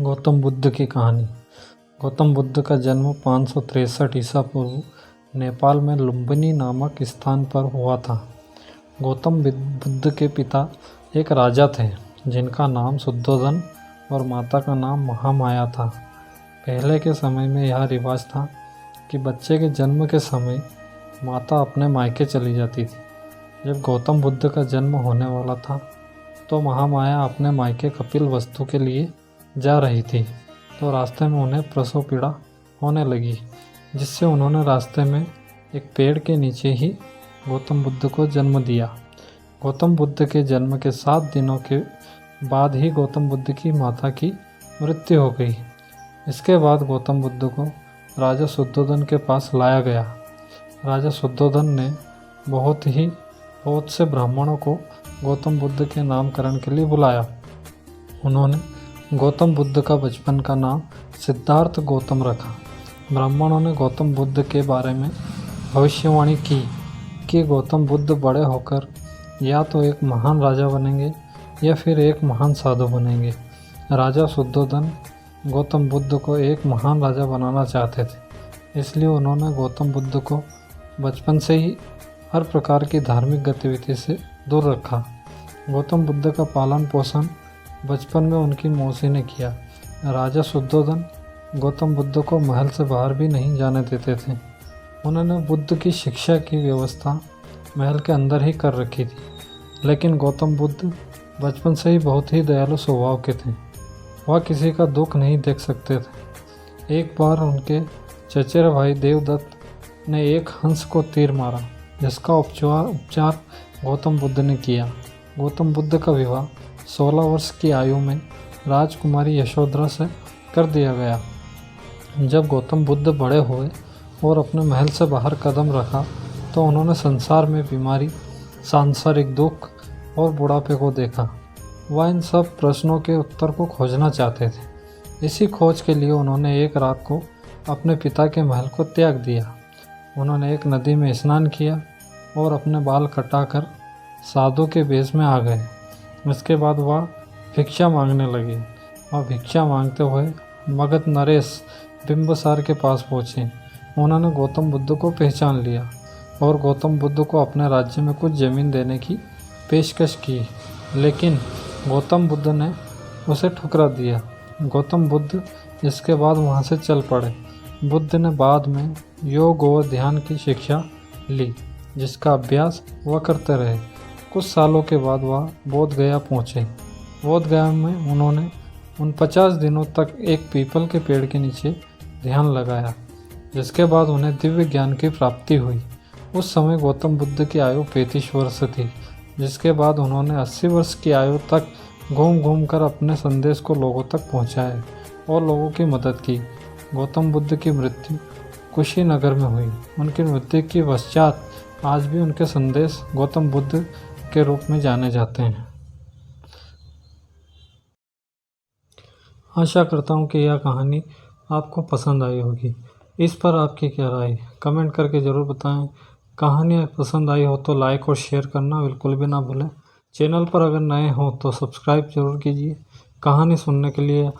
गौतम बुद्ध की कहानी। गौतम बुद्ध का जन्म 563 ईसा पूर्व नेपाल में लुम्बिनी नामक स्थान पर हुआ था। गौतम बुद्ध के पिता एक राजा थे जिनका नाम शुद्धोधन और माता का नाम महामाया था। पहले के समय में यह रिवाज था कि बच्चे के जन्म के समय माता अपने मायके चली जाती थी। जब गौतम बुद्ध का जन्म होने वाला था तो महामाया अपने मायके कपिलवस्तु के लिए जा रही थी, तो रास्ते में उन्हें प्रसव पीड़ा होने लगी, जिससे उन्होंने रास्ते में एक पेड़ के नीचे ही गौतम बुद्ध को जन्म दिया। गौतम बुद्ध के जन्म के 7 दिनों के बाद ही गौतम बुद्ध की माता की मृत्यु हो गई। इसके बाद गौतम बुद्ध को राजा शुद्धोधन के पास लाया गया। राजा शुद्धोधन ने बहुत से ब्राह्मणों को गौतम बुद्ध के नामकरण के लिए बुलाया। उन्होंने गौतम बुद्ध का बचपन का नाम सिद्धार्थ गौतम रखा। ब्राह्मणों ने गौतम बुद्ध के बारे में भविष्यवाणी की कि गौतम बुद्ध बड़े होकर या तो एक महान राजा बनेंगे या फिर एक महान साधु बनेंगे। राजा शुद्धोधन गौतम बुद्ध को एक महान राजा बनाना चाहते थे, इसलिए उन्होंने गौतम बुद्ध को बचपन से ही हर प्रकार की धार्मिक गतिविधि से दूर रखा। गौतम बुद्ध का पालन पोषण बचपन में उनकी मौसी ने किया। राजा शुद्धोधन गौतम बुद्ध को महल से बाहर भी नहीं जाने देते थे। उन्होंने बुद्ध की शिक्षा की व्यवस्था महल के अंदर ही कर रखी थी, लेकिन गौतम बुद्ध बचपन से ही बहुत ही दयालु स्वभाव के थे। वह किसी का दुख नहीं देख सकते थे। एक बार उनके चचेरे भाई देवदत्त ने एक हंस को तीर मारा, जिसका उपचार गौतम बुद्ध ने किया। गौतम बुद्ध का विवाह 16 वर्ष की आयु में राजकुमारी यशोधरा से कर दिया गया। जब गौतम बुद्ध बड़े हुए और अपने महल से बाहर कदम रखा तो उन्होंने संसार में बीमारी, सांसारिक दुख और बुढ़ापे को देखा। वह इन सब प्रश्नों के उत्तर को खोजना चाहते थे। इसी खोज के लिए उन्होंने एक रात को अपने पिता के महल को त्याग दिया। उन्होंने एक नदी में स्नान किया और अपने बाल कटाकर साधु के वेश में आ गए। इसके बाद वह भिक्षा मांगने लगे। वह भिक्षा मांगते हुए मगध नरेश बिंबिसार के पास पहुँचे। उन्होंने गौतम बुद्ध को पहचान लिया और गौतम बुद्ध को अपने राज्य में कुछ ज़मीन देने की पेशकश की, लेकिन गौतम बुद्ध ने उसे ठुकरा दिया। गौतम बुद्ध इसके बाद वहाँ से चल पड़े। बुद्ध ने बाद में योग और ध्यान की शिक्षा ली, जिसका अभ्यास वह करते रहे। कुछ सालों के बाद वह बोध गया पहुँचे। बोध गया में उन्होंने 49 दिनों तक एक पीपल के पेड़ के नीचे ध्यान लगाया, जिसके बाद उन्हें दिव्य ज्ञान की प्राप्ति हुई। उस समय गौतम बुद्ध की आयु 35 वर्ष थी, जिसके बाद उन्होंने 80 वर्ष की आयु तक घूम कर अपने संदेश को लोगों तक पहुँचाया और लोगों की मदद की। गौतम बुद्ध की मृत्यु कुशीनगर में हुई। उनकी मृत्यु के पश्चात आज भी उनके संदेश गौतम बुद्ध के रूप में जाने जाते हैं। आशा करता हूँ कि यह कहानी आपको पसंद आई होगी। इस पर आपकी क्या राय है कमेंट करके ज़रूर बताएं। कहानी पसंद आई हो तो लाइक और शेयर करना बिल्कुल भी ना भूलें। चैनल पर अगर नए हो तो सब्सक्राइब जरूर कीजिए। कहानी सुनने के लिए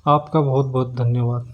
आपका बहुत बहुत धन्यवाद।